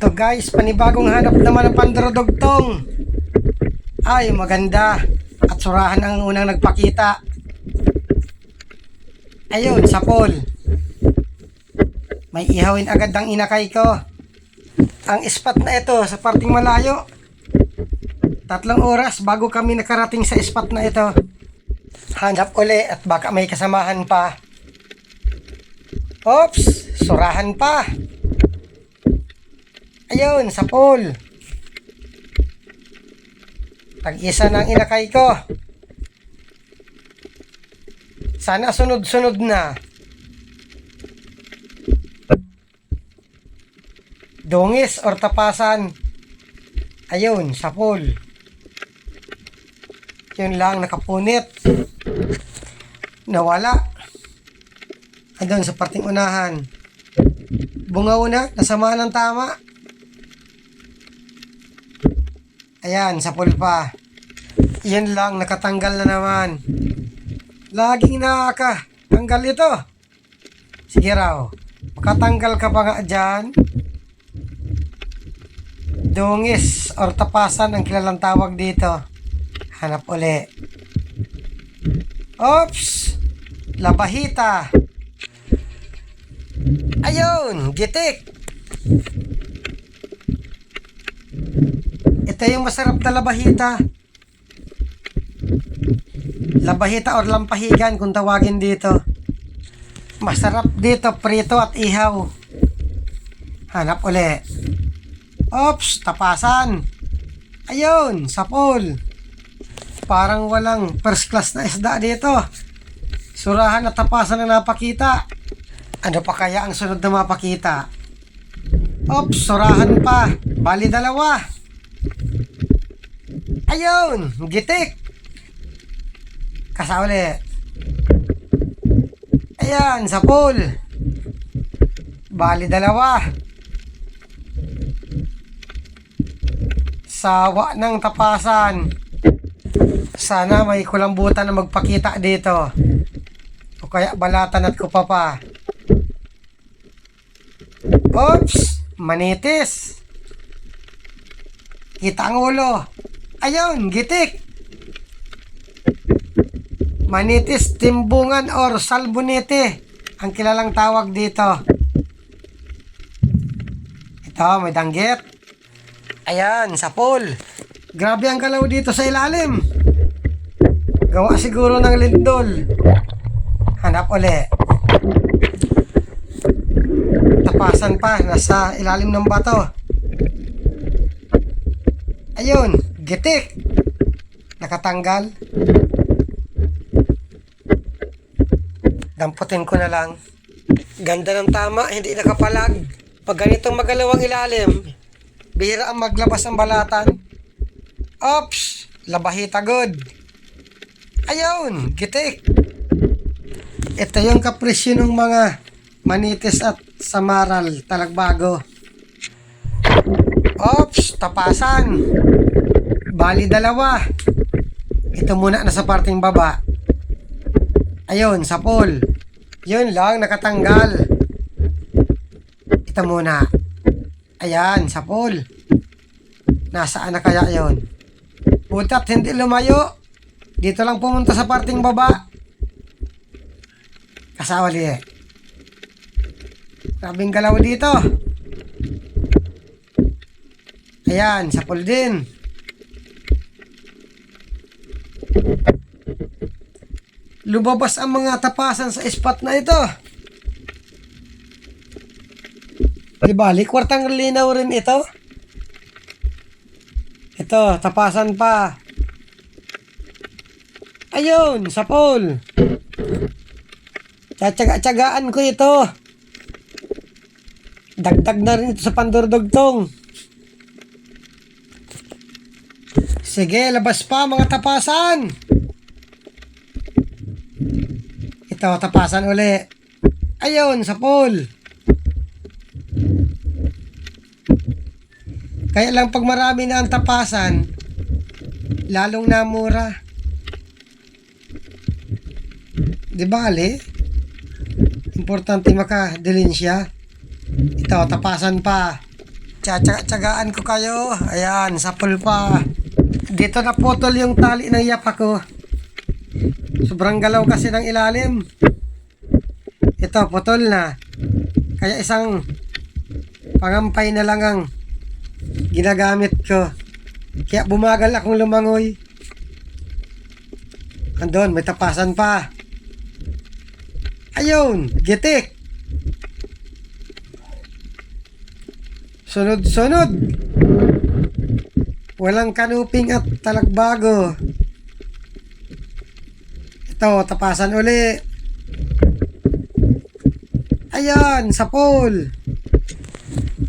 Ito guys, panibagong hanap naman ng pandrodogtong. Ay, maganda. At surahan ang unang nagpakita. Ayun, sapol. May ihawin agad ang inakay ko. Ang spot na ito sa parting malayo. 3 oras bago kami nakarating sa spot na ito. Hanap uli at baka may kasamahan pa. Oops, surahan pa. Ayun, sapol. Tag-isa ng inakay ko. Sana sunod-sunod na. Dungis or tapasan. Ayun, sapol. Yun lang, nakapunit. Nawala. Andun sa parting unahan. Bungaw na, nasama ng tama. Ayan, sapol pa. Yan lang, nakatanggal na naman. Laging nakatanggal ito. Sige raw, makatanggal ka pa nga dyan. Dungis or tapasan ang kilalang tawag dito. Hanap uli. Oops! Labahita. Ayun, gitik. Ito yung masarap na labahita. Labahita or lampahigan kung tawagin dito. Masarap dito, prito at ihaw. Hanap uli. Oops, tapasan. Ayun, sapol. Parang walang first class na isda dito. Surahan at tapasan na napakita. Ano pa kaya ang sunod na mapakita? Oops, surahan pa. Bali 2. Ayun, gitik. Kasauli. Ayan, sapol. Bali 2. Sawa ng tapasan. Sana may kulambutan na magpakita dito. O kaya balatan at kupapa. Oops! Manitis. Kita ang ulo. Ayun, gitik. Manitis, timbungan or salbunete ang kilalang tawag dito. Ito, may danggit. Ayan, sapol. Grabe ang galaw dito sa ilalim. Gawa siguro ng lindol. Hanap uli. Tapasan pa, nasa ilalim ng bato. Ayun, gitik. Nakatanggal. Damputin ko na lang. Ganda ng tama, hindi nakapalag. Pag ganitong magalaw ang ilalim, bihira ang maglabas ng balatan. Oops! Labahita good. Ayun, gitik. Ito yung kapresyo ng mga manitis at samaral, talagbago. Oops! Tapasan. Bali 2. Ito muna nasa parting baba. Ayun, sapol. Yun lang, nakatanggal. Ito muna. Ayan, sapol. Nasaan na kaya yon? Putat, hindi lumayo. Dito lang pumunta sa parting baba. Kasawali eh. Grabing galaw dito. Ayan, sapol din. Lumabas ang mga tapasan sa spot na ito. Di bali, kwartang linaw rin ito. Ito, tapasan pa. Ayun, sapol. Tsatsaga-tsagaan ko ito. Dagdag na rin ito sa pandurdugtong. Sige, labas pa mga tapasan. Ito, tapasan uli. Ayun, sapol. Kaya lang pag marami na ang tapasan, lalong namura. Di bale, importante makadilin siya. Ito, tapasan pa. Tsatsagaan ko kayo. Ayan, sa pulpa. Dito na putol yung tali ng yapa ko. Sobrang galaw kasi ng ilalim. Ito, putol na. Kaya isang pangampay na lang ang ginagamit ko. Kaya bumagal akong lumangoy. Andun, may tapasan pa. Ayun, gitik. Sunod-sunod. Walang kanuping at talagbago. Ito, tapasan uli. Ayan, sa pool.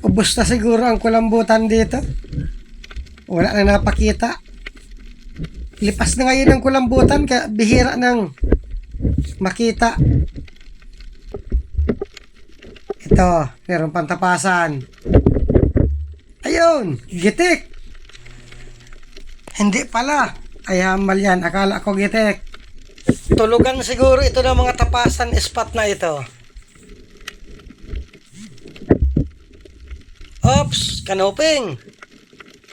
Ubus na siguro ang kulambutan dito. Wala na napakita. Lipas na ngayon ang kulambutan kaya bihira nang makita. Ito, meron pang tapasan. Ayun, gitik. Hindi pala. Ay hamal yan. Akala ko gitik. Tulugan siguro ito ng mga tapasan spot na ito. Ops, kanuping.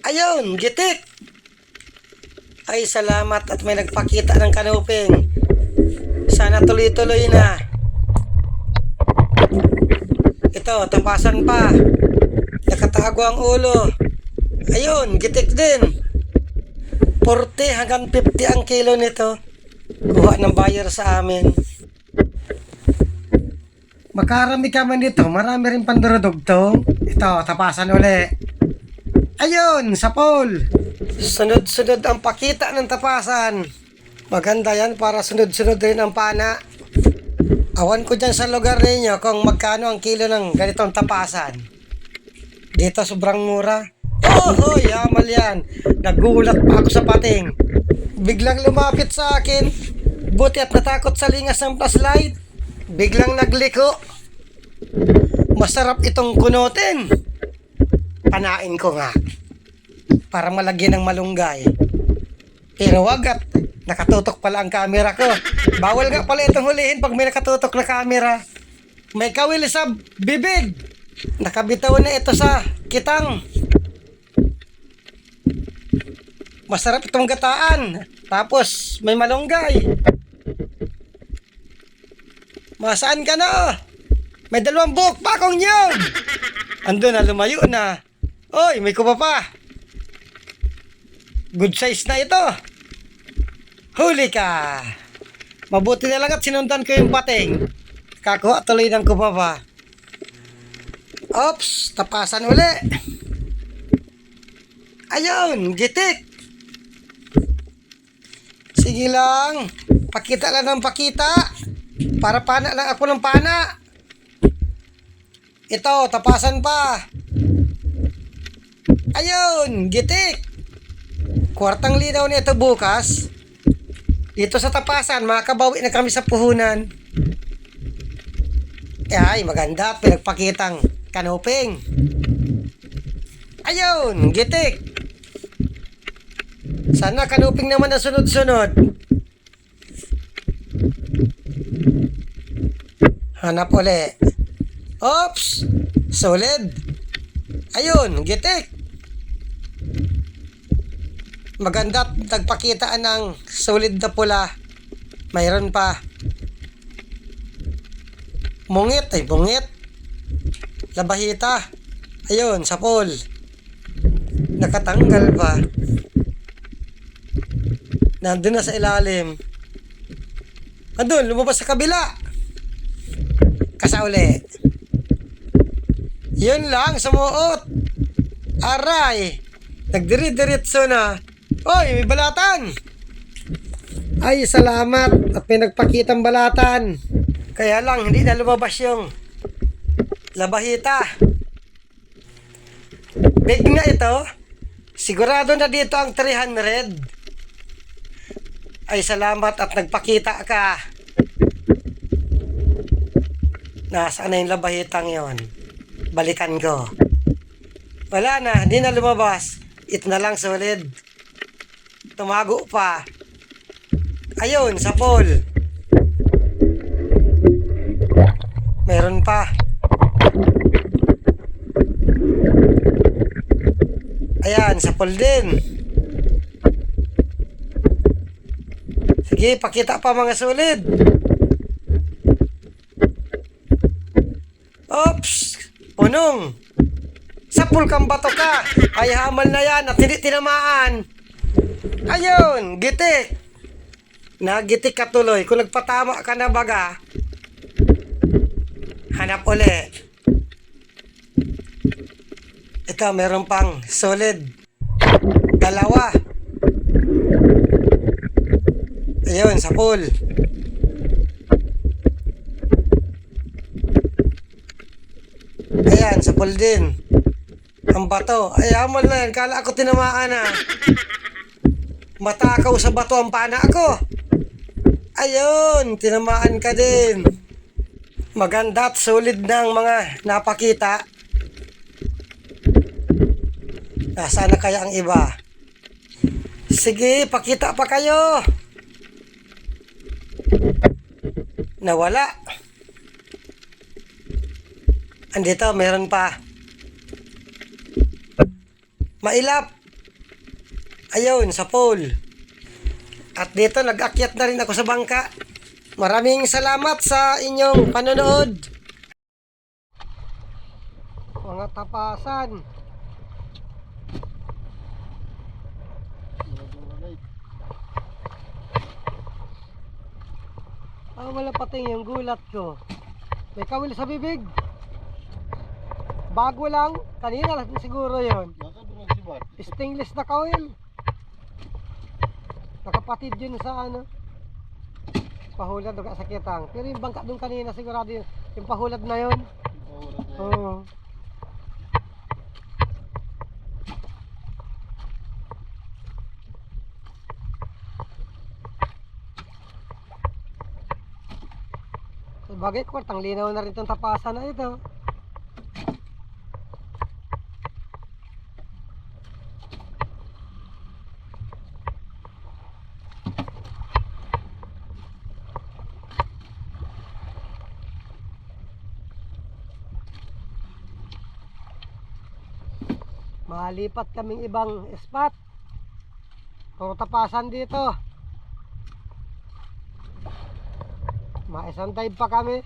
Ayun, gitik. Ay salamat at may nagpakita ng kanuping. Sana tuloy-tuloy na. Ito, tapasan pa. Nakatago ang ulo. Ayun, gitik din. 40 hanggang 50 ang kilo nito. Kuha ng buyer sa amin. Makarami ka man dito. Marami rin pandurudugtong. Ito, tapasan uli. Ayun, sa pool. Sunod-sunod ang pakita ng tapasan. Maganda yan para sunod-sunod rin ang pana. Awan ko dyan sa lugar ninyo kung magkano ang kilo ng ganitong tapasan. Dito sobrang mura. Oh, yamal yan. Nagulat pa ako sa pating. Biglang lumapit sa akin. Buti at natakot sa lingas ng flashlight. Biglang nagliko. Masarap itong kunutin. Panain ko nga. Para malagyan ng malunggay. Pero wag at nakatutok pala ang camera ko. Bawal nga pala itong hulihin pag may nakatutok na camera. May kawil sa bibig. Nakabitaw na ito sa kitang. Masarap itong gataan. Tapos may malunggay. Masaan ka na? May 2 buhok pa akong nyog. Ando na, lumayo na. Oy, may kupa pa. Good size na ito. Huli ka. Mabuti na lang at sinundan ko yung pating. Kakuha tuloy ng kupa pa. Ops, tapasan uli. Ayun, gitik. Sige lang. Pakita lang ng pakita. Para pana lang ako ng pana. Ito, tapasan pa. Ayun, gitik. Kwartang linaw nito bukas. Dito sa tapasan, makabawi na kami sa puhunan. Ay, maganda at pinagpakitang kanuping. Ayun, gitik. Sana kanuping naman na sunod-sunod. Hanap uli. Ops! Solid. Ayun, gitik. Maganda at nagpakitaan ng solid na pula. Mayroon pa. Mungit, bungit. Labahita. Ayun, sa pool. Nakatanggal pa. Nandun na sa ilalim. Andun, lumabas sa kabila. Kasauli. Yun lang, sumuot. Aray. Nagdiri-diritso na. Oy, may balatan. Ay, salamat. At may nagpakitang balatan. Kaya lang, hindi na lumabas yung labahita. Big na ito. Sigurado na dito ang 300. Ay, salamat at nagpakita ka. Nasaan na yung labahitang yon? Balikan ko. Wala na, hindi na lumabas. Ito na lang solid. Tumago pa. Ayun, sa pool. Meron pa. Ayan, sa pool din. Sige, pakita pa mga solid. Oops! Punong! Sa pool kang bato ka! Ay hamal na yan at hindi tinamaan. Ayun! Gitik! Nagitik ka tuloy. Kung nagpatama ka na baga, hanap uli. Ito, meron pang solid. Dalawa. Ayun, sa pool. Ayan, sa pool din. Ang bato. Ay, hamal na yan. Kala ako tinamaan na. Matakaw sa bato ang pana ko. Ayun, tinamaan ka din. Maganda at solid ng mga napakita. Nasaan na kaya ang iba? Sige, pakita pa kayo. Nawala. Andito, meron pa. Mailap. Ayun, sa pool. At dito, nag-akyat na rin ako sa bangka. Maraming salamat sa inyong panonood. Mga tapasan. Wala pating yung gulat ko. May kawil sa bibig. Bago lang. Kanina lang siguro yun. Stainless na kawil. Nakapatid yun sa ano. Pahulad o kasakitang. Pero yung bangka doon kanina sigurado yung pahulad na yun. Oo. So, bagay kwartang linaw na rin itong tapasan na ito. Malipat kaming ibang spot. Puro tapasan dito. Maisang dive pa kami.